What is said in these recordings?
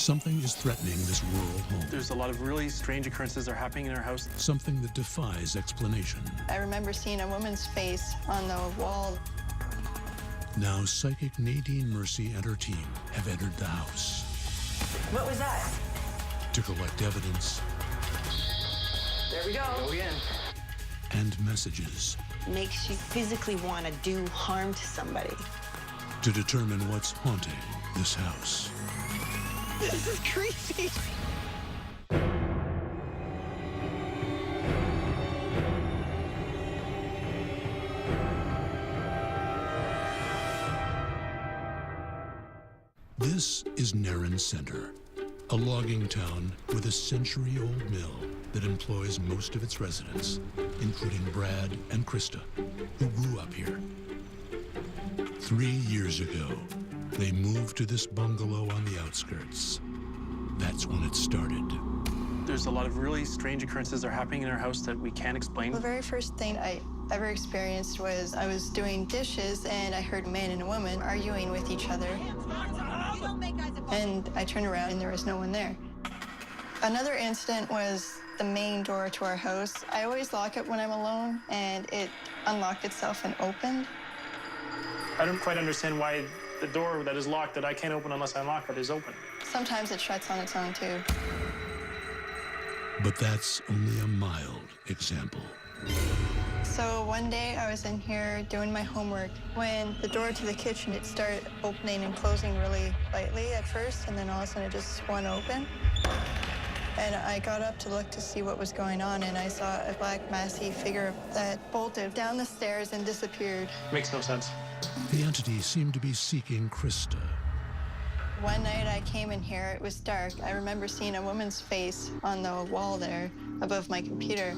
Something is threatening this rural home. There's a lot of really strange occurrences that are happening in our house. Something that defies explanation. I remember seeing a woman's face on the wall. Now, psychic Nadine Mercy and her team have entered the house. What was that? To collect evidence. There we go. Go again. And messages. Makes you physically want to do harm to somebody. To determine what's haunting this house. This is creepy. This is Narren Center, a logging town with a century-old mill that employs most of its residents, including Brad and Krista, who grew up here. 3 years ago, they moved to this bungalow on the outskirts. That's when it started. There's a lot of really strange occurrences that are happening in our house that we can't explain. The very first thing I ever experienced was I was doing dishes and I heard a man and a woman arguing with each other. And I turned around and there was no one there. Another incident was the main door to our house. I always lock it when I'm alone, and it unlocked itself and opened. I don't quite understand why the door that is locked that I can't open unless I unlock it is open. Sometimes it shuts on its own, too. But that's only a mild example. So one day I was in here doing my homework when the door to the kitchen, it started opening and closing really lightly at first, and then all of a sudden it just swung open. And I got up to look to see what was going on, and I saw a black massy figure that bolted down the stairs and disappeared. Makes no sense. The entity seemed to be seeking Krista. One night I came in here, it was dark. I remember seeing a woman's face on the wall there above my computer.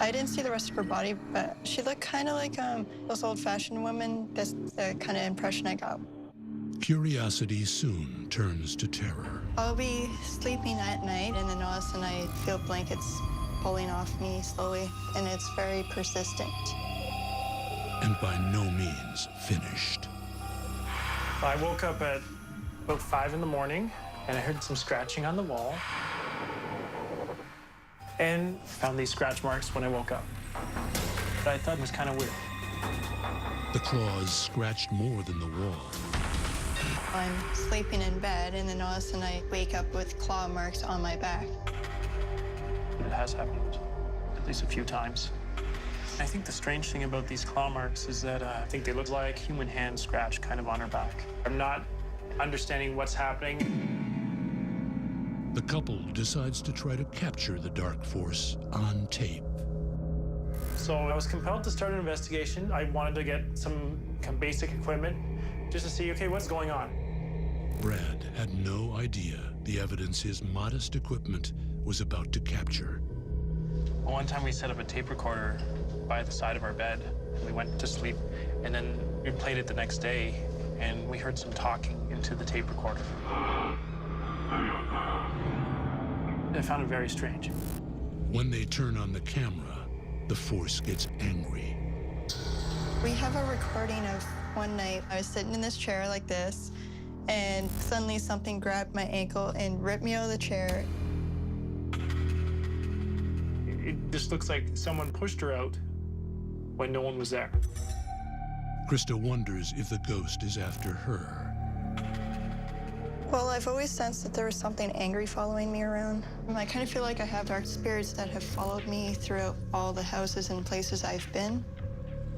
I didn't see the rest of her body, but she looked kind of like those old-fashioned women. That's the kind of impression I got. Curiosity soon turns to terror. I'll be sleeping at night, and then all of a sudden I feel blankets pulling off me slowly, and it's very persistent. And by no means finished. I woke up at about 5 in the morning, and I heard some scratching on the wall. And found these scratch marks when I woke up. But I thought it was kind of weird. The claws scratched more than the wall. I'm sleeping in bed, and then all of a sudden I wake up with claw marks on my back. It has happened at least a few times. I think the strange thing about these claw marks is that I think they look like human hand scratch kind of on her back. I'm not understanding what's happening. The couple decides to try to capture the dark force on tape. So I was compelled to start an investigation. I wanted to get some basic equipment just to see, okay, what's going on? Brad had no idea the evidence his modest equipment was about to capture. One time we set up a tape recorder by the side of our bed, and we went to sleep, and then we played it the next day, and we heard some talking into the tape recorder. I found it very strange. When they turn on the camera, the force gets angry. We have a recording of one night. I was sitting in this chair like this, and suddenly something grabbed my ankle and ripped me out of the chair. It just looks like someone pushed her out when no one was there. Krista wonders if the ghost is after her. Well, I've always sensed that there was something angry following me around. I kind of feel like I have dark spirits that have followed me throughout all the houses and places I've been.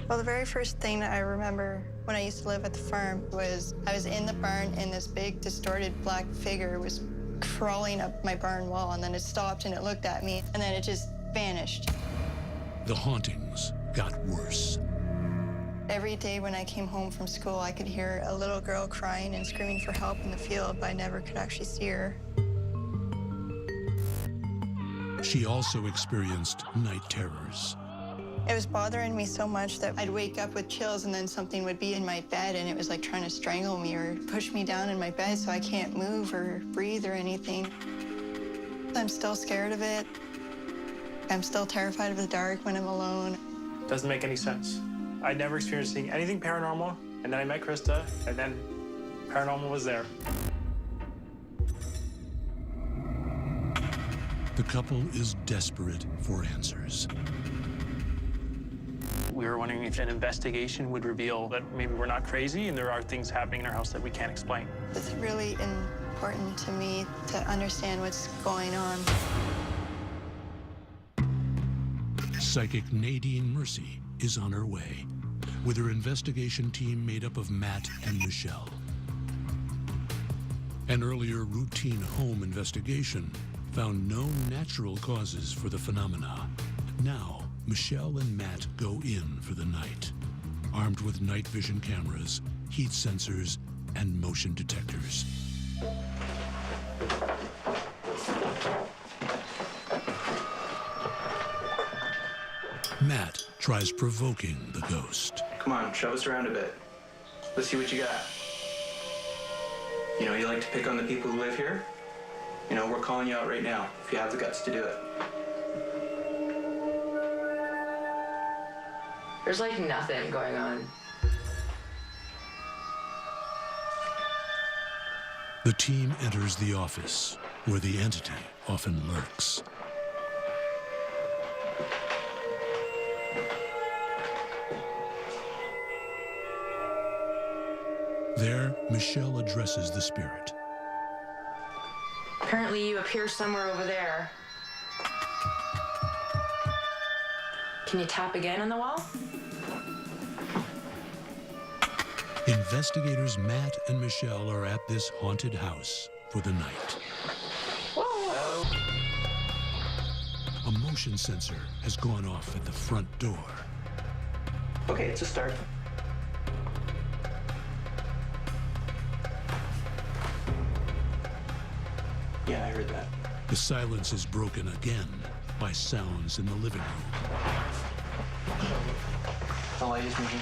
Well, the very first thing that I remember when I used to live at the farm was I was in the barn and this big distorted black figure was crawling up my barn wall, and then it stopped and it looked at me, and then it just vanished. The hauntings got worse. Every day when I came home from school, I could hear a little girl crying and screaming for help in the field, but I never could actually see her. She also experienced night terrors. It was bothering me so much that I'd wake up with chills, and then something would be in my bed, and it was like trying to strangle me or push me down in my bed so I can't move or breathe or anything. I'm still scared of it. I'm still terrified of the dark when I'm alone. Doesn't make any sense. I'd never experienced seeing anything paranormal, and then I met Krista, and then paranormal was there. The couple is desperate for answers. We were wondering if an investigation would reveal that maybe we're not crazy and there are things happening in our house that we can't explain. It's really important to me to understand what's going on. Psychic Nadine Mercy is on her way with her investigation team made up of Matt and Michelle. An earlier routine home investigation found no natural causes for the phenomena. Now, Michelle and Matt go in for the night, armed with night vision cameras, heat sensors, and motion detectors. Matt tries provoking the ghost. Come on, show us around a bit. Let's see what you got. You know, you like to pick on the people who live here? You know, we're calling you out right now, if you have the guts to do it. There's like nothing going on. The team enters the office, where the entity often lurks. There, Michelle addresses the spirit. Apparently you appear somewhere over there. Can you tap again on the wall? Investigators Matt and Michelle are at this haunted house for the night. Whoa! A motion sensor has gone off at the front door. Okay, it's a start. Yeah, I heard that. The silence is broken again by sounds in the living room. The light is moving.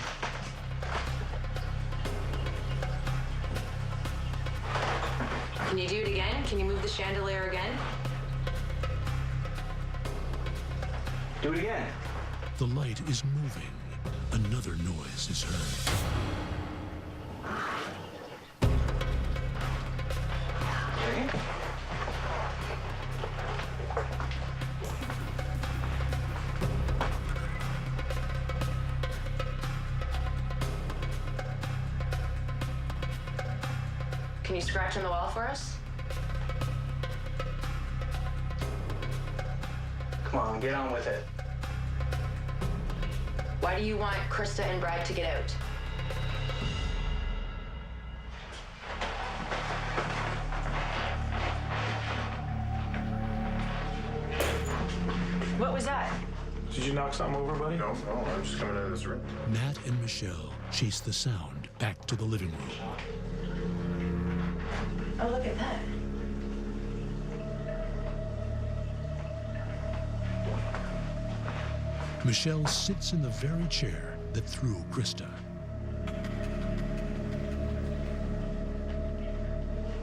Can you do it again? Can you move the chandelier again? Do it again. The light is moving. Another noise is heard. Okay. Can you scratch on the wall for us? Come on, get on with it. Why do you want Krista and Brad to get out? What was that? Did you knock something over, buddy? No, I'm just coming out of this room. Matt and Michelle chase the sound back to the living room. Oh, look at that. Michelle sits in the very chair that threw Krista.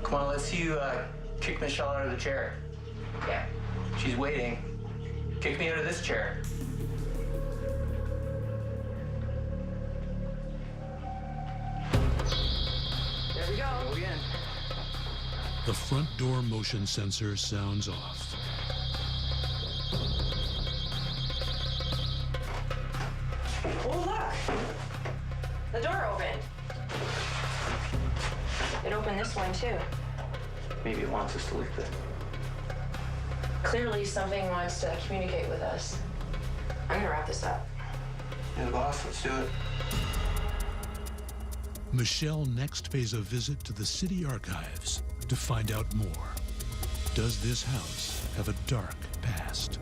Come on, let's see you kick Michelle out of the chair. Yeah. She's waiting. Kick me out of this chair. There we go. Go again. The front door motion sensor sounds off. Oh, look! The door opened. It opened this one, too. Maybe it wants us to lift it. Clearly, something wants to communicate with us. I'm gonna wrap this up. You're the boss, let's do it. Michelle next pays a visit to the city archives to find out more. Does this house have a dark past?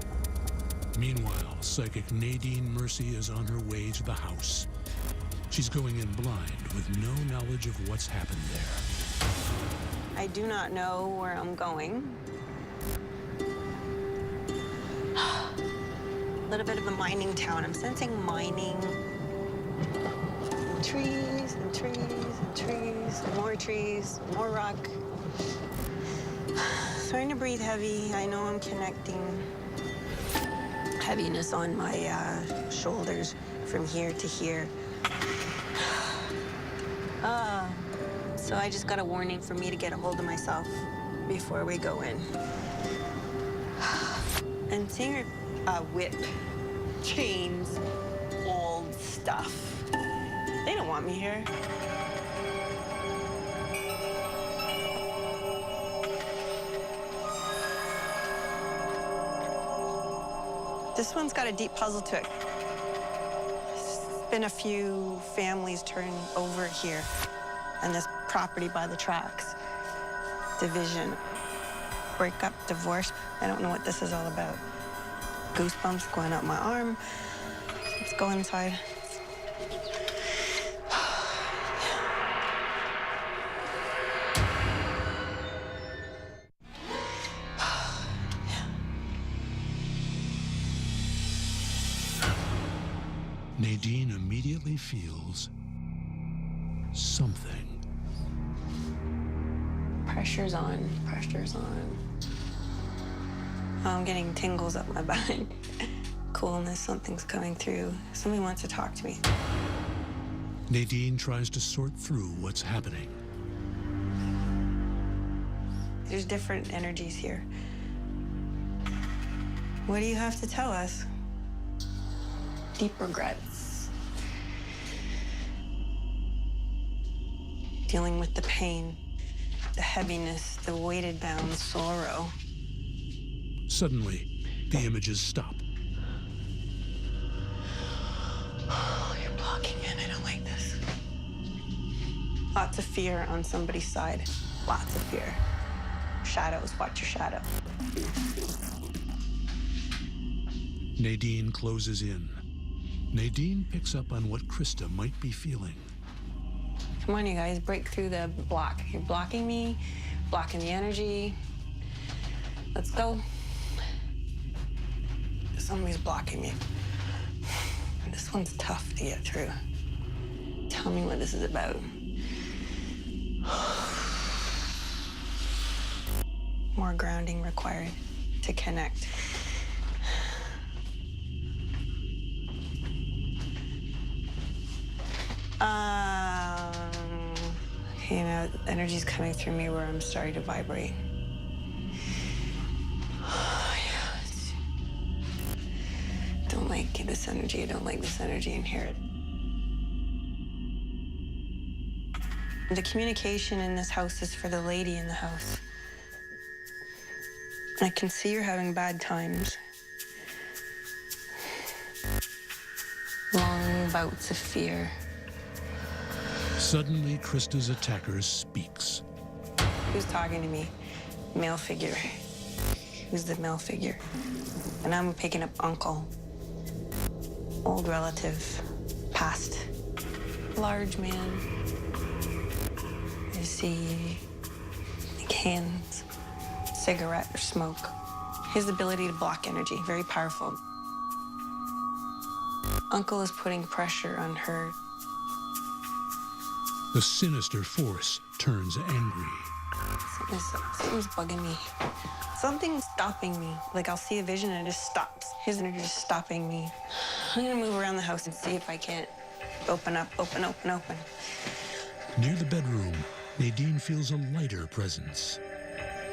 Meanwhile, psychic Nadine Mercy is on her way to the house. She's going in blind with no knowledge of what's happened there. I do not know where I'm going. A little bit of a mining town. I'm sensing mining. Trees and trees and trees, and more rock. Starting to breathe heavy. I know I'm connecting. Heaviness on my shoulders from here to here. So I just got a warning for me to get a hold of myself before we go in. And seeing her whip, chains, old stuff. They don't want me here. This one's got a deep puzzle to it. There's been a few families turn over here, and this property by the tracks. Division, breakup, divorce. I don't know what this is all about. Goosebumps going up my arm. Let's go inside. Nadine immediately feels something. Pressure's on, pressure's on. Oh, I'm getting tingles up my back. Coolness, something's coming through. Somebody wants to talk to me. Nadine tries to sort through what's happening. There's different energies here. What do you have to tell us? Deep regrets. Dealing with the pain, the heaviness, the weighted down sorrow. Suddenly, the images stop. Oh, you're blocking it. I don't like this. Lots of fear on somebody's side. Lots of fear. Shadows, watch your shadow. Nadine closes in. Nadine picks up on what Krista might be feeling. Come on, you guys, break through the block. You're blocking me, blocking the energy. Let's go. Somebody's blocking me. This one's tough to get through. Tell me what this is about. More grounding required to connect. You know, energy's coming through me where I'm starting to vibrate. Don't like this energy. I don't like this energy in here. The communication in this house is for the lady in the house. I can see you're having bad times. Long bouts of fear. Suddenly, Krista's attacker speaks. Who's talking to me? Male figure. Who's the male figure? And I'm picking up uncle. Old relative. Past. Large man. I see like hands, cigarette or smoke. His ability to block energy, very powerful. Uncle is putting pressure on her. The sinister force turns angry. Something's bugging me. Something's stopping me. Like, I'll see a vision and it just stops. His energy is stopping me. I'm gonna move around the house and see if I can't open up, open. Near the bedroom, Nadine feels a lighter presence.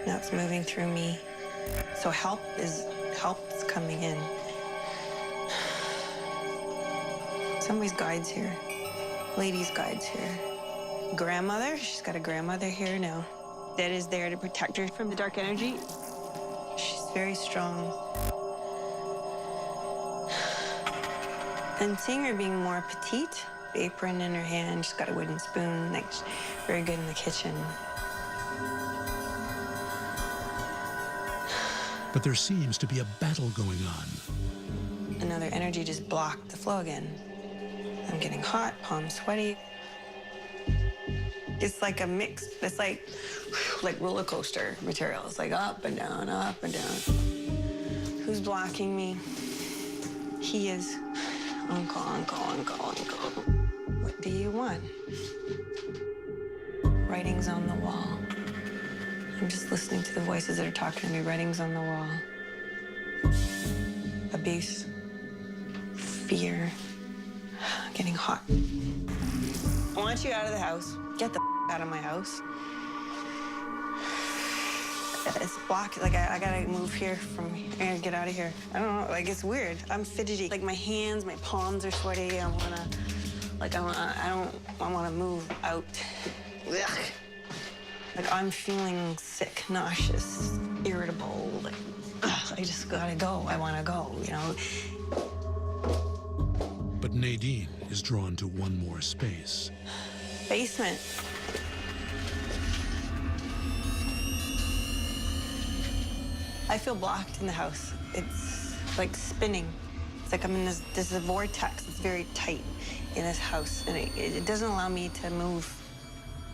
Now it's moving through me. So help is coming in. Somebody's guides here. Lady's guides here. Grandmother, she's got a grandmother here now that is there to protect her from the dark energy. She's very strong. And seeing her being more petite, apron in her hand, she's got a wooden spoon, like she's very good in the kitchen. But there seems to be a battle going on. Another energy just blocked the flow again. I'm getting hot, palms sweaty. It's like a mix. It's like roller coaster material. It's like up and down, up and down. Who's blocking me? He is. Uncle. What do you want? Writings on the wall. I'm just listening to the voices that are talking to me. Writings on the wall. Abuse. Fear. Getting hot. I want you out of the house. Get the out of my house. It's blocked. Like, I gotta move here and get out of here. I don't know, like, it's weird. I'm fidgety. Like, my hands, my palms are sweaty. I wanna move out. Ugh. Like, I'm feeling sick, nauseous, irritable. Like, ugh, I just gotta go. I wanna go, you know? But Nadine is drawn to one more space. Basement. I feel blocked in the house. It's like spinning. It's like I'm in this is a vortex. It's very tight in this house, and it doesn't allow me to move.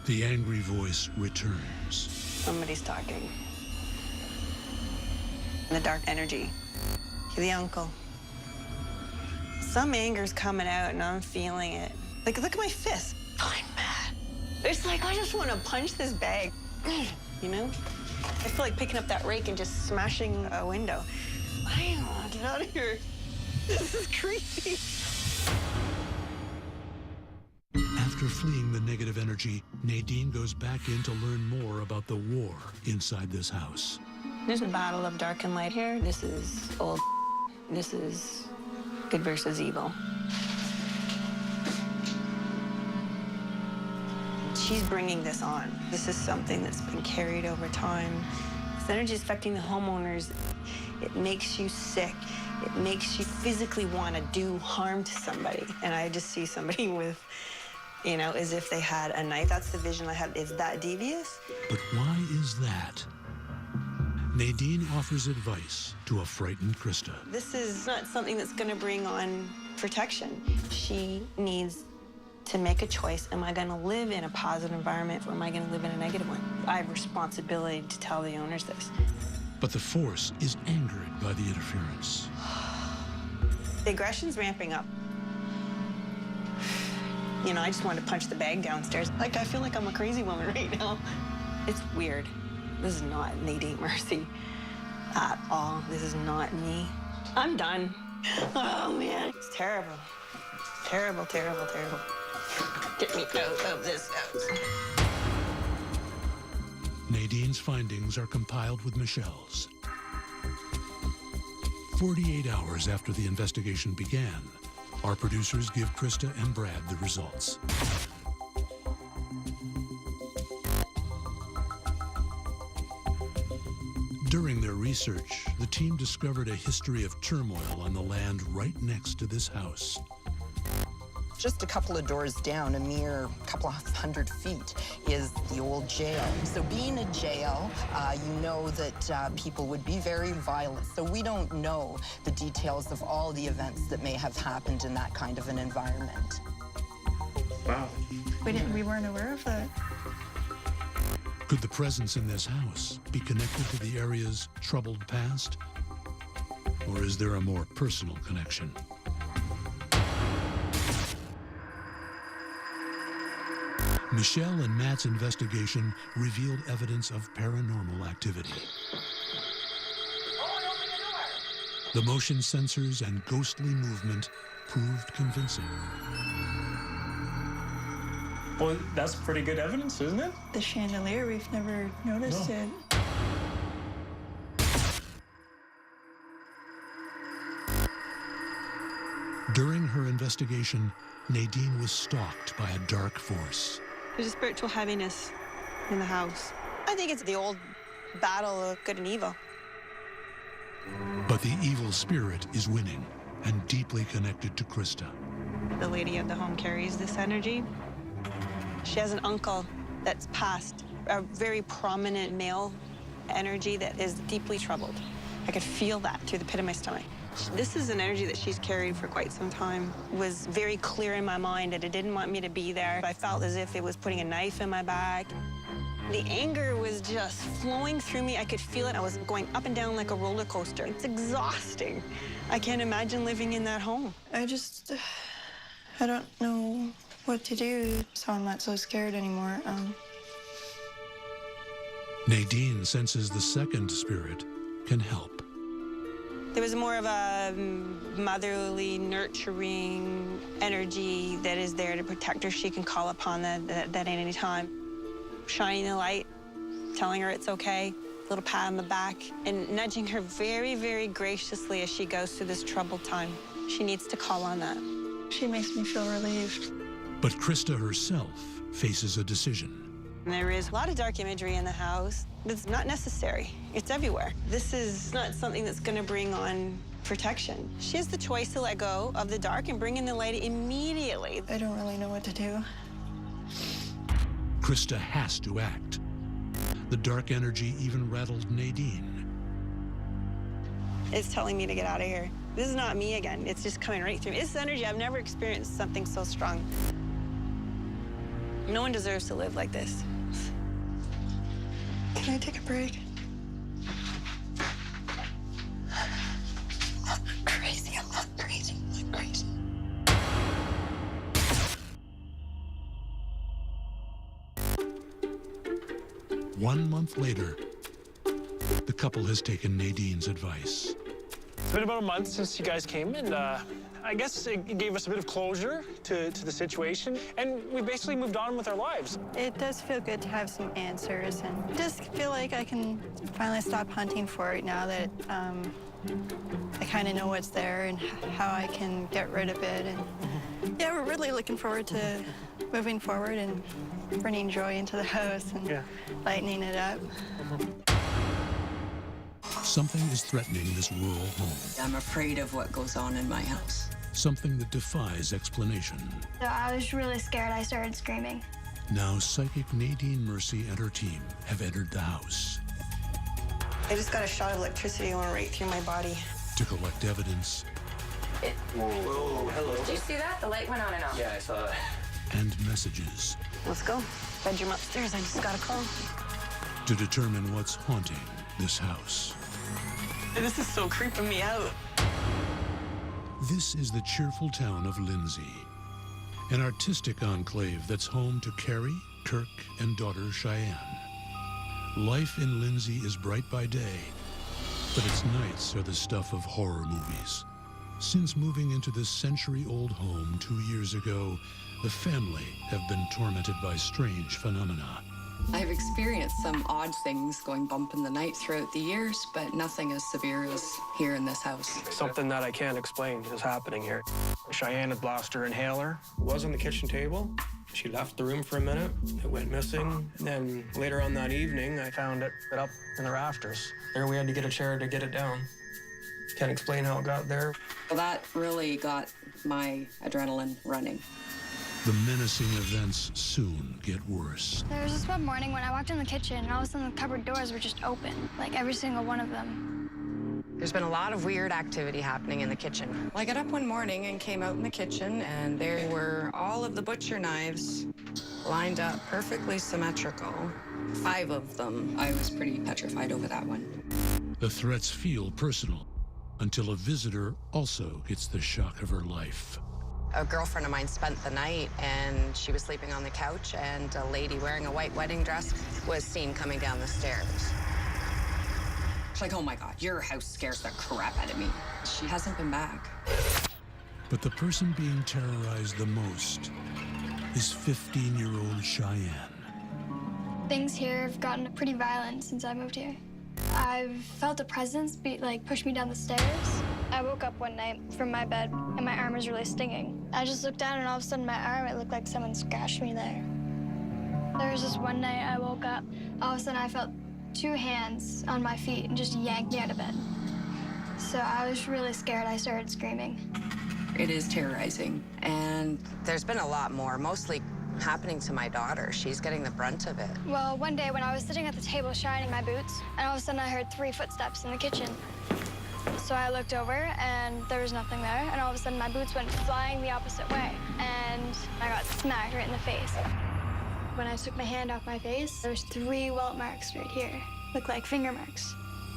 The angry voice returns. Somebody's talking. The dark energy. The uncle. Some anger's coming out, and I'm feeling it. Like, look at my fist. I'm mad. It's like I just want to punch this bag, you know? I feel like picking up that rake and just smashing a window. I don't want to get out of here. This is creepy. After fleeing the negative energy, Nadine goes back in to learn more about the war inside this house. There's a battle of dark and light here. This is old. This is good versus evil. She's bringing this on. This is something that's been carried over time. This energy is affecting the homeowners. It makes you sick. It makes you physically want to do harm to somebody. And I just see somebody with, you know, as if they had a knife. That's the vision I have. Is that devious? But why is that? Nadine offers advice to a frightened Krista. This is not something that's going to bring on protection. She needs to make a choice. Am I going to live in a positive environment, or am I going to live in a negative one? I have responsibility to tell the owners this. But the force is angered by the interference. The aggression's ramping up. You know, I just wanted to punch the bag downstairs. Like, I feel like I'm a crazy woman right now. It's weird. This is not Nadine Mercy at all. This is not me. I'm done. Oh, man. It's terrible. Terrible, terrible, terrible. Get me out of this house. Nadine's findings are compiled with Michelle's. 48 hours after the investigation began, our producers give Krista and Brad the results. During their research, the team discovered a history of turmoil on the land right next to this house. Just a couple of doors down, a mere couple of 100 feet, is the old jail. So being a jail, you know that people would be very violent. So we don't know the details of all the events that may have happened in that kind of an environment. Wow. We weren't aware of that. Could the presence in this house be connected to the area's troubled past? Or is there a more personal connection? Michelle and Matt's investigation revealed evidence of paranormal activity. The motion sensors and ghostly movement proved convincing. Well, that's pretty good evidence, isn't it? The chandelier, we've never noticed it. During her investigation, Nadine was stalked by a dark force. There's a spiritual heaviness in the house. I think it's the old battle of good and evil. But the evil spirit is winning and deeply connected to Krista. The lady of the home carries this energy. She has an uncle that's passed, a very prominent male energy that is deeply troubled. I could feel that through the pit of my stomach. This is an energy that she's carried for quite some time. It was very clear in my mind that it didn't want me to be there. I felt as if it was putting a knife in my back. The anger was just flowing through me. I could feel it. I was going up and down like a roller coaster. It's exhausting. I can't imagine living in that home. I don't know what to do, so I'm not so scared anymore. Nadine senses the second spirit can help. There was more of a motherly, nurturing energy that is there to protect her. She can call upon that at any time. Shining the light, telling her it's okay. little pat on the back, and nudging her very, very graciously as she goes through this troubled time. She needs to call on that. She makes me feel relieved. But Krista herself faces a decision. There is a lot of dark imagery in the house. It's not necessary. It's everywhere. This is not something that's going to bring on protection. She has the choice to let go of the dark and bring in the light immediately. I don't really know what to do. Krista has to act. The dark energy even rattled Nadine. It's telling me to get out of here. This is not me again. It's just coming right through me. It's energy. I've never experienced something so strong. No one deserves to live like this. Can I take a break? I'm not crazy. I'm not crazy. I'm not crazy. One month later, the couple has taken Nadine's advice. It's been about a month since you guys came, and I guess it gave us a bit of closure to the situation, and we basically moved on with our lives. It does feel good to have some answers, and just feel like I can finally stop hunting for it now that I kind of know what's there and how I can get rid of it. And yeah, we're really looking forward to moving forward and bringing joy into the house and lightening it up. Something is threatening this rural home. I'm afraid of what goes on in my house. Something that defies explanation. So I was really scared. I started screaming. Now, psychic Nadine Mercy and her team have entered the house I just got a shot of electricity going right through my body. to collect evidence Whoa, hello. Did you see that? The light went on and off. Yeah, I saw that. and messages Let's go. Bedroom upstairs. I just got a call. to determine what's haunting this house. This is so creeping me out. This is the cheerful town of Lindsay, an artistic enclave that's home to Carrie, Kirk, and daughter Cheyenne. Life in Lindsay is bright by day, but its nights are the stuff of horror movies. Since moving into this century-old home 2 years ago, the family have been tormented by strange phenomena. I've experienced some odd things going bump in the night throughout the years, but nothing as severe as here in this house. Something that I can't explain is happening here. Cheyenne had lost her inhaler. It was on the kitchen table. She left the room for a minute. It went missing. And then later on that evening, I found it up in the rafters. There we had to get a chair to get it down. Can't explain how it got there. Well, that really got my adrenaline running. The menacing events soon get worse. There was this one morning when I walked in the kitchen and all of a sudden the cupboard doors were just open, like every single one of them. There's been a lot of weird activity happening in the kitchen. I got up one morning and came out in the kitchen, and there were all of the butcher knives lined up, perfectly symmetrical. 5 of them. I was pretty petrified over that one. The threats feel personal until a visitor also gets the shock of her life. A girlfriend of mine spent the night, and she was sleeping on the couch, and a lady wearing a white wedding dress was seen coming down the stairs. She's like, oh my God, your house scares the crap out of me. She hasn't been back. But the person being terrorized the most is 15-year-old Cheyenne. Things here have gotten pretty violent since I moved here. I've felt a presence push me down the stairs. I woke up one night from my bed and my arm was really stinging. I just looked down and all of a sudden my arm, it looked like someone scratched me there. There was this one night I woke up, all of a sudden I felt 2 hands on my feet and just yanked me out of bed. So I was really scared. I started screaming. It is terrorizing. And there's been a lot more, mostly happening to my daughter. She's getting the brunt of it. Well, one day when I was sitting at the table shining my boots, and all of a sudden I heard 3 footsteps in the kitchen. So I looked over and there was nothing there, and all of a sudden my boots went flying the opposite way, and I got smacked right in the face. When I took my hand off my face, there's 3 welt marks right here. Look like finger marks.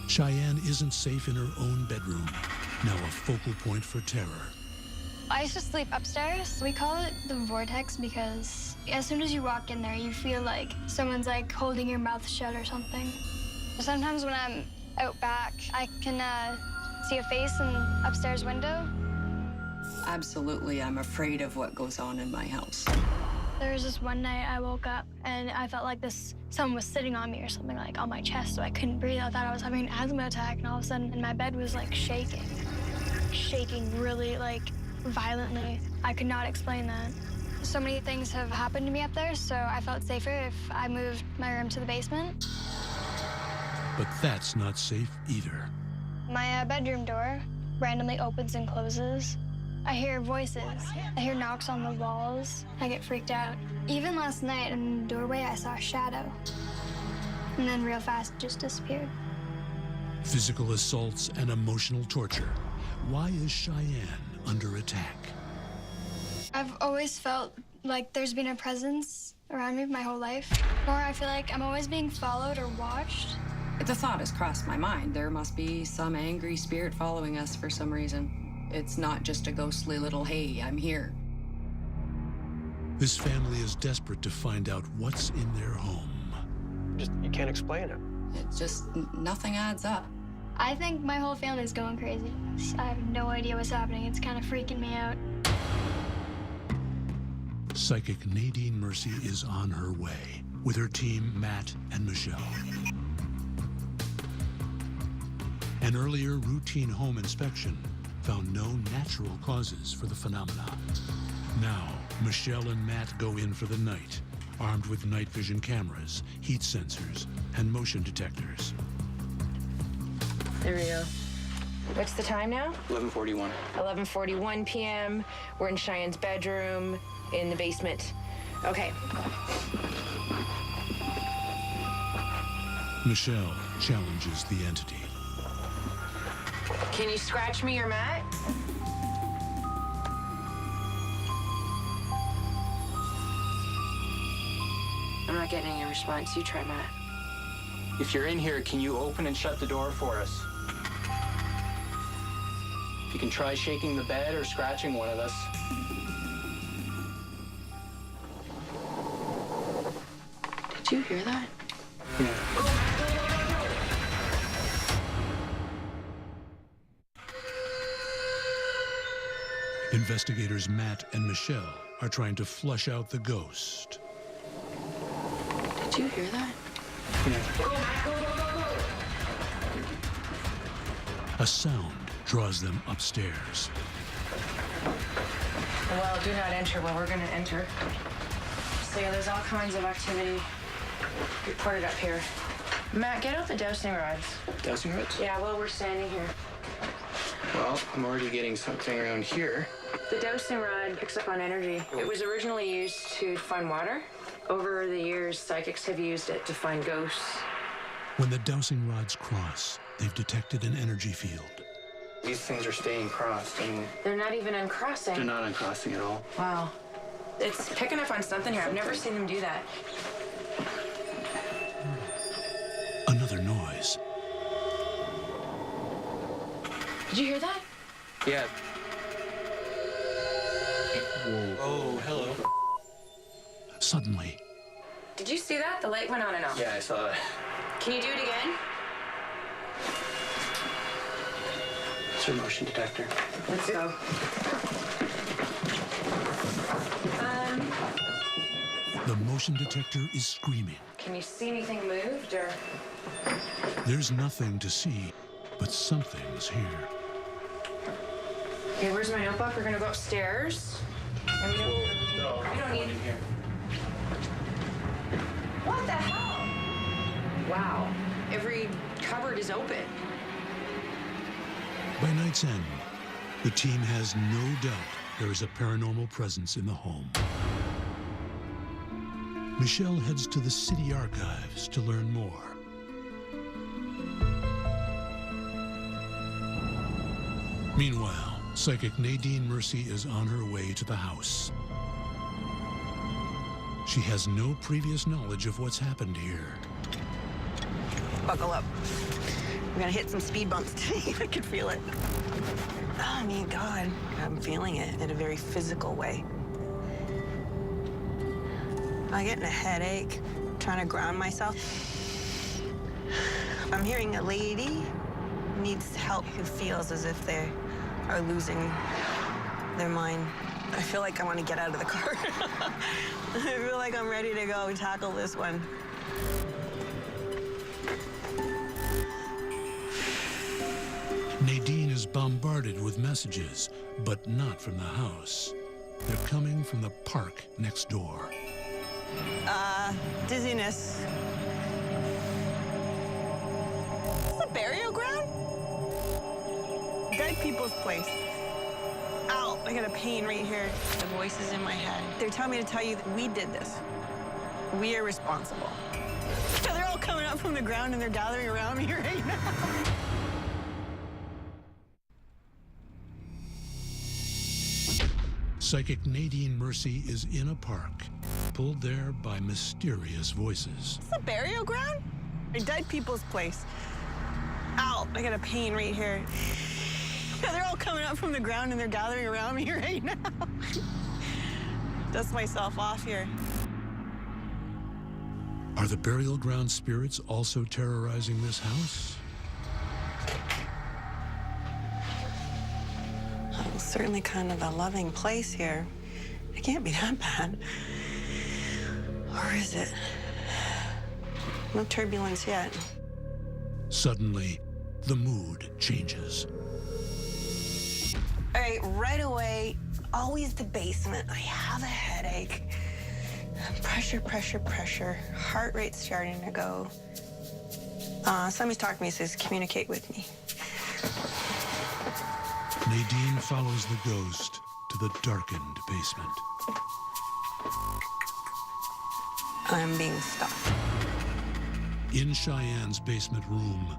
Cheyenne isn't safe in her own bedroom, now a focal point for terror. I used to sleep upstairs. We call it the vortex because as soon as you walk in there, you feel like someone's holding your mouth shut or something. Sometimes when I'm out back, I can see a face in the upstairs window. Absolutely, I'm afraid of what goes on in my house. There was this one night I woke up and I felt like someone was sitting on me or something, like on my chest, so I couldn't breathe. I thought I was having an asthma attack, and all of a sudden my bed was like shaking really like violently. I could not explain that. So many things have happened to me up there, so I felt safer if I moved my room to the basement. But that's not safe either. My bedroom door randomly opens and closes. I hear voices. I hear knocks on the walls. I get freaked out. Even last night in the doorway, I saw a shadow. And then real fast, just disappeared. Physical assaults and emotional torture. Why is Cheyenne under attack? I've always felt like there's been a presence around me my whole life. Or I feel like I'm always being followed or watched. The thought has crossed my mind. There must be some angry spirit following us for some reason. It's not just a ghostly little, hey, I'm here. This family is desperate to find out what's in their home. You can't explain it. It's just, nothing adds up. I think my whole family's going crazy. I have no idea what's happening. It's kind of freaking me out. Psychic Nadine Mercy is on her way with her team, Matt and Michelle. An earlier routine home inspection found no natural causes for the phenomena. Now, Michelle and Matt go in for the night, armed with night vision cameras, heat sensors, and motion detectors. There we go. What's the time now? 11:41. 11:41 p.m. We're in Cheyenne's bedroom in the basement. Okay. Michelle challenges the entity. Can you scratch me or Matt? I'm not getting any response. You try, Matt. If you're in here, can you open and shut the door for us? If you can try shaking the bed or scratching one of us. Did you hear that? Yeah. Investigators Matt and Michelle are trying to flush out the ghost. Did you hear that? A sound draws them upstairs. Well, do not enter. Well, we're gonna enter. So yeah, there's all kinds of activity reported up here. Matt, get out the dowsing rods. Dowsing rods? Yeah, well, we're standing here. Well, I'm already getting something around here. The dowsing rod picks up on energy. It was originally used to find water. Over the years, psychics have used it to find ghosts. When the dowsing rods cross, they've detected an energy field. These things are staying crossed. I mean, They're not even uncrossing. they're not uncrossing at all. Wow. It's picking up on something here. I've never seen them do that. Another noise. Did you hear that? Yeah. Whoa. Oh, hello. Suddenly, Did you see that? The light went on and off. Yeah, I saw it. Can you do it again? It's your motion detector. Let's go. the motion detector is screaming. Can you see anything moved or? There's nothing to see, but something's here. Okay, where's my notebook? We're gonna go upstairs. And we don't need here. What the hell? Wow. Every cupboard is open. By night's end, the team has no doubt there is a paranormal presence in the home. Michelle heads to the city archives to learn more. Meanwhile, psychic Nadine Mercy is on her way to the house. She has no previous knowledge of what's happened here. Buckle up. We're gonna hit some speed bumps today. I could feel it. Oh, I mean, God, I'm feeling it in a very physical way. I'm getting a headache, trying to ground myself. I'm hearing a lady who needs help, who feels as if they are losing their mind. I feel like I want to get out of the car. I feel like I'm ready to go tackle this one. Nadine is bombarded with messages, but not from the house. They're coming from the park next door. Dizziness. Is this a burial ground? Dead people's place. Ow, I got a pain right here. The voices in my head. They're telling me to tell you that we did this. We are responsible. So they're all coming up from the ground and they're gathering around me right now. Psychic Nadine Mercy is in a park, pulled there by mysterious voices. Is this a burial ground? A dead people's place. Ow, I got a pain right here. They're all coming up from the ground and they're gathering around me right now. Dust myself off here. Are the burial ground spirits also terrorizing this house? Well, it's certainly kind of a loving place here. It can't be that bad. Or is it? No turbulence yet. Suddenly, the mood changes. All right, right away, always the basement. I have a headache. Pressure, pressure, pressure. Heart rate's starting to go. Somebody's talking to me, says communicate with me. Nadine follows the ghost to the darkened basement. I'm being stopped. In Cheyenne's basement room,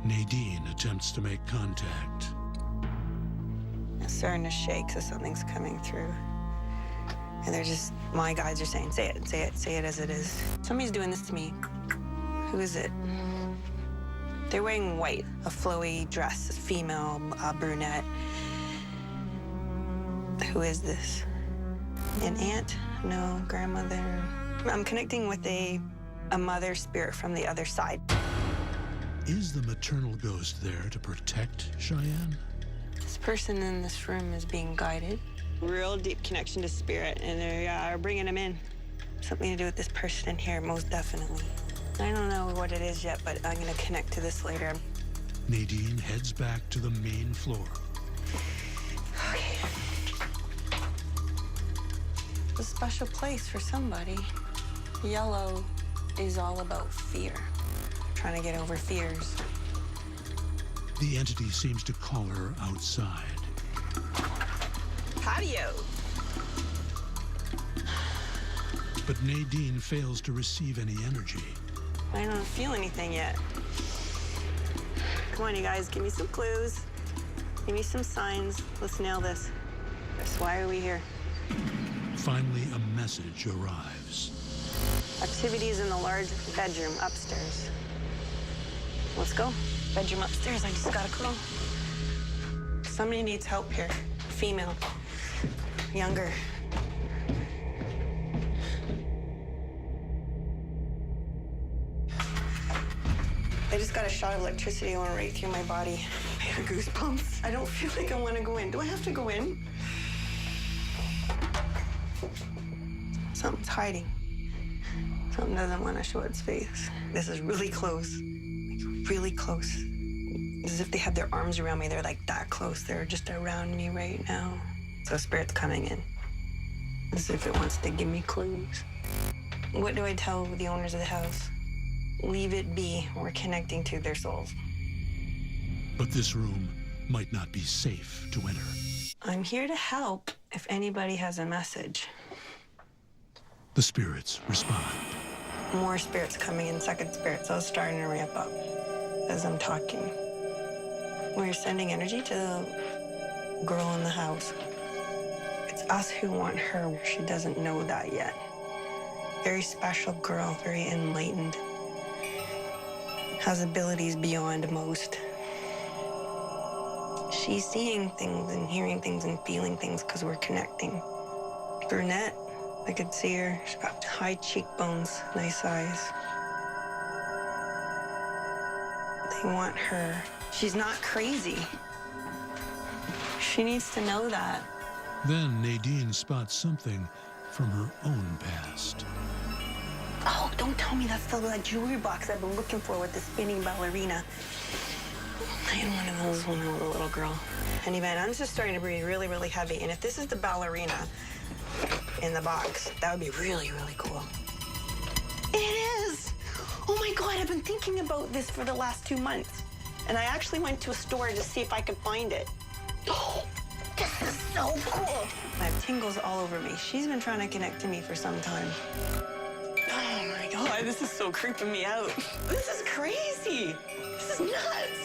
Nadine attempts to make contact. It's starting to shake, so something's coming through. And they're just, my guides are saying, say it, say it, say it as it is. Somebody's doing this to me. Who is it? They're wearing white, a flowy dress, a female, a brunette. Who is this? An aunt? No, grandmother. I'm connecting with a mother spirit from the other side. Is the maternal ghost there to protect Cheyenne? This person in this room is being guided. Real deep connection to spirit, and they are bringing him in. Something to do with this person in here, most definitely. I don't know what it is yet, but I'm gonna connect to this later. Nadine heads back to the main floor. Okay. It's a special place for somebody. Yellow is all about fear. Trying to get over fears. The entity seems to call her outside. Patio. But Nadine fails to receive any energy. I don't feel anything yet. Come on, you guys, give me some clues. Give me some signs. Let's nail this. So why are we here? Finally, a message arrives. Activities in the large bedroom upstairs. Let's go. Bedroom upstairs, I just gotta go. Somebody needs help here. Female. Younger. I just got a shot of electricity going right through my body. I have goosebumps. I don't feel like I want to go in. Do I have to go in? Something's hiding. Something doesn't want to show its face. This is really close. Like, really close. It's as if they have their arms around me. They're like that close. They're just around me right now. So spirit's coming in. As if it wants to give me clues. What do I tell the owners of the house? Leave it be. We're connecting to their souls. But this room might not be safe to enter. I'm here to help if anybody has a message. The spirits respond. More spirits coming in, second spirits. I was starting to ramp up as I'm talking. We're sending energy to the girl in the house. It's us who want her. She doesn't know that yet. Very special girl, very enlightened. Has abilities beyond most. She's seeing things and hearing things and feeling things because we're connecting. Brunette, I could see her. She's got high cheekbones, nice eyes. They want her. She's not crazy. She needs to know that. Then Nadine spots something from her own past. Oh, don't tell me that's the jewelry box I've been looking for with the spinning ballerina. I had one of those when I was a little girl. Anyway, I'm just starting to breathe really, really heavy. And if this is the ballerina in the box, that would be really, really cool. It is! Oh my God, I've been thinking about this for the last 2 months. And I actually went to a store to see if I could find it. Oh, this is so cool. I have tingles all over me. She's been trying to connect to me for some time. Oh my God, this is so creeping me out. This is crazy. This is nuts.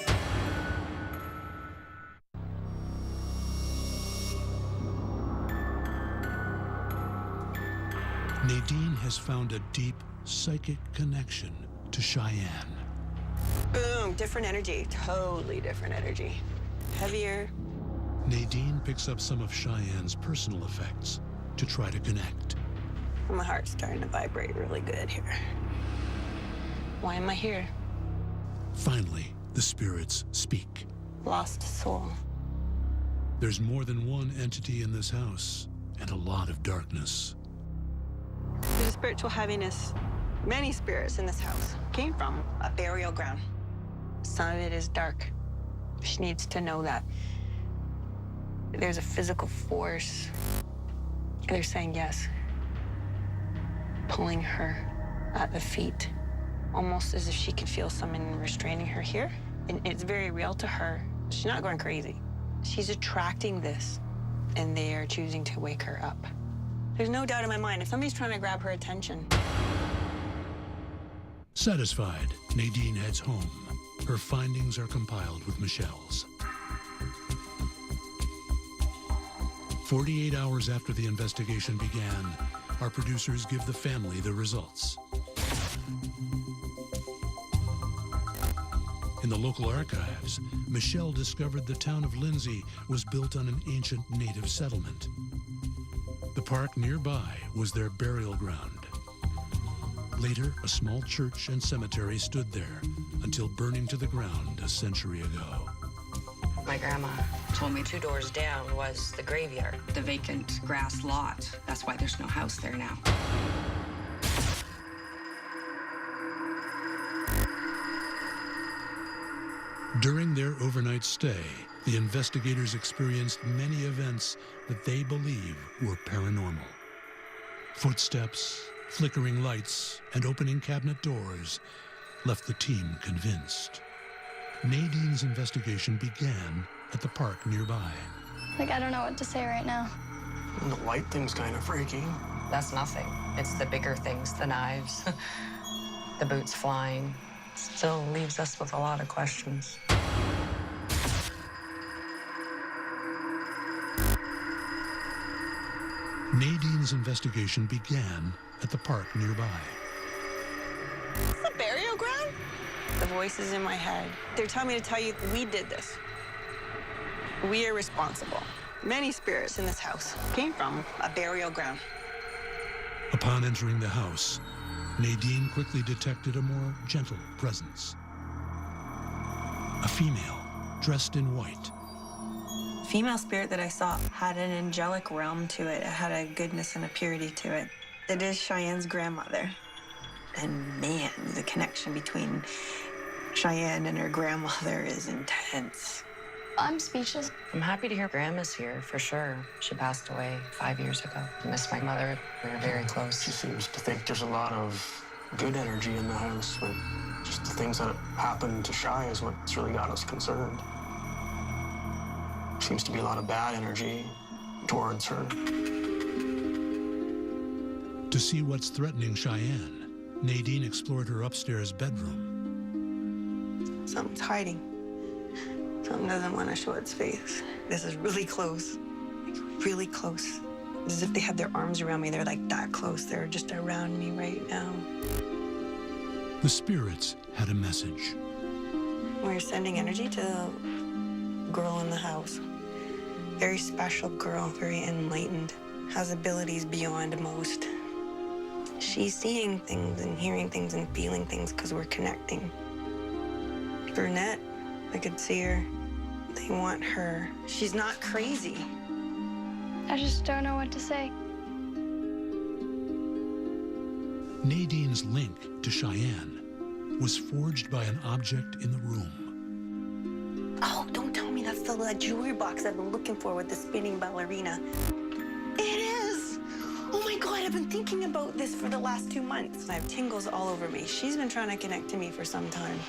Nadine has found a deep psychic connection to Cheyenne. Boom, different energy, totally different energy. Heavier. Nadine picks up some of Cheyenne's personal effects to try to connect. My heart's starting to vibrate really good here. Why am I here? Finally, the spirits speak. Lost soul. There's more than one entity in this house, and a lot of darkness. There's a spiritual heaviness. Many spirits in this house came from a burial ground. Some of it is dark. She needs to know that. There's a physical force. They're saying yes. Pulling her at the feet, almost as if she could feel someone restraining her here. And it's very real to her. She's not going crazy. She's attracting this, and they are choosing to wake her up. There's no doubt in my mind, if somebody's trying to grab her attention. Satisfied, Nadine heads home. Her findings are compiled with Michelle's. 48 hours after the investigation began, our producers give the family the results. In the local archives, Michelle discovered the town of Lindsay was built on an ancient native settlement. The park nearby was their burial ground. Later, a small church and cemetery stood there until burning to the ground a century ago. My grandma told me 2 doors down was the graveyard, the vacant grass lot. That's why there's no house there now. During their overnight stay, the investigators experienced many events that they believe were paranormal. Footsteps, flickering lights, and opening cabinet doors left the team convinced. Nadine's investigation began at the park nearby. I don't know what to say right now. The light thing's kind of freaky. That's nothing. It's the bigger things, the knives, the boots flying. Still leaves us with a lot of questions. Nadine's investigation began at the park nearby. It's a burial ground? The voices in my head, they're telling me to tell you, we did this. We are responsible. Many spirits in this house came from a burial ground. Upon entering the house, Nadine quickly detected a more gentle presence. A female dressed in white. Female spirit that I saw had an angelic realm to it. It had a goodness and a purity to it. It is Cheyenne's grandmother. And man, the connection between Cheyenne and her grandmother is intense. I'm speechless. I'm happy to hear Grandma's here, for sure. She passed away 5 years ago. I miss my mother. We were very close. She seems to think there's a lot of good energy in the house, but just the things that happened to Shy is what's really got us concerned. Seems to be a lot of bad energy towards her. To see what's threatening Cheyenne, Nadine explored her upstairs bedroom. Something's hiding. Something doesn't want to show its face. This is really close. Like, really close. It's as if they had their arms around me. They're like that close. They're just around me right now. The spirits had a message. We're sending energy to the girl in the house. Very special girl, very enlightened, has abilities beyond most. She's seeing things and hearing things and feeling things because we're connecting. Brunette, I could see her. They want her. She's not crazy. I I just don't know what to say. Nadine's link to Cheyenne was forged by an object in the room. Oh, don't tell me that's the jewelry box I've been looking for with the spinning ballerina. It is! Oh my God, I've been thinking about this for the last 2 months. I have tingles all over me. She's been trying to connect to me for some time.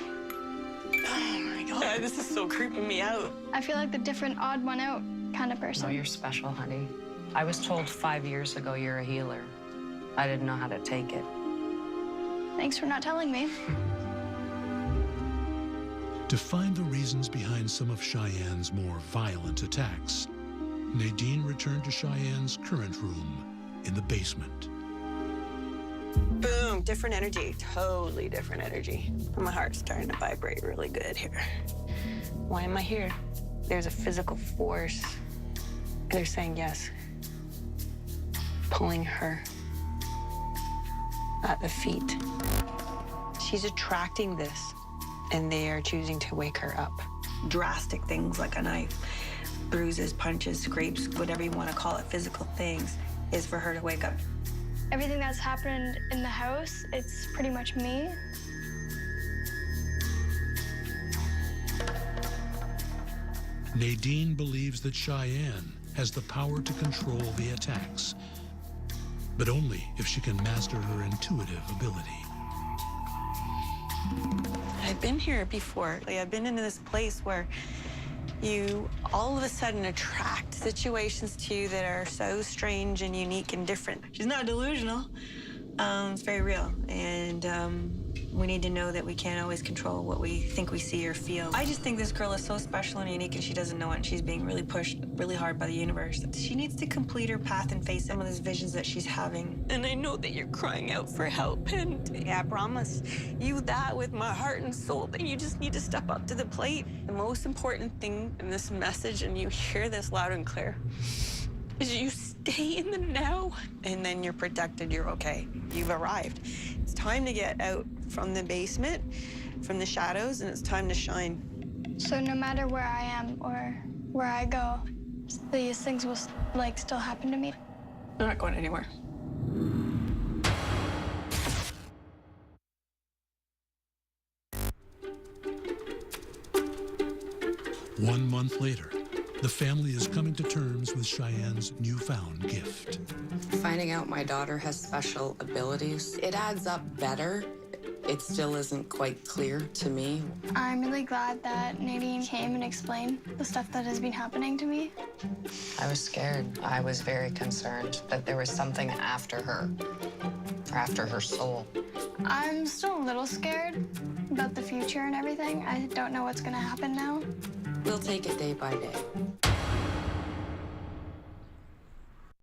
Oh my God, this is so creeping me out. I feel like the different odd one out kind of person. Oh, you're special, honey. I was told 5 years ago you're a healer. I didn't know how to take it. Thanks for not telling me. To find the reasons behind some of Cheyenne's more violent attacks, Nadine returned to Cheyenne's current room in the basement. Boom, different energy, totally different energy. My heart's starting to vibrate really good here. Why am I here? There's a physical force. They're saying yes. Pulling her at the feet. She's attracting this, and they are choosing to wake her up. Drastic things like a knife, bruises, punches, scrapes, whatever you want to call it, physical things, is for her to wake up. Everything that's happened in the house, it's pretty much me. Nadine believes that Cheyenne has the power to control the attacks, but only if she can master her intuitive ability. I've been here before. I've been into this place where you all of a sudden attract situations to you that are so strange and unique and different. She's not delusional. It's very real. And we need to know that we can't always control what we think we see or feel. I just think this girl is so special and unique, and she doesn't know it, and she's being really pushed really hard by the universe. She needs to complete her path and face some of those visions that she's having. And I know that you're crying out for help, and I promise you that with my heart and soul, that you just need to step up to the plate. The most important thing in this message, and you hear this loud and clear, is you stay in the now, and then you're protected, you're okay. You've arrived. It's time to get out from the basement, from the shadows, and it's time to shine. So no matter where I am or where I go, these things will still happen to me. I'm not going anywhere. 1 month later, the family is coming to terms with Cheyenne's newfound gift. Finding out my daughter has special abilities, it adds up better. It still isn't quite clear to me. I'm really glad that Nadine came and explained the stuff that has been happening to me. I was scared. I was very concerned that there was something after her, or after her soul. I'm still a little scared about the future and everything. I don't know what's gonna happen now. We'll take it day by day.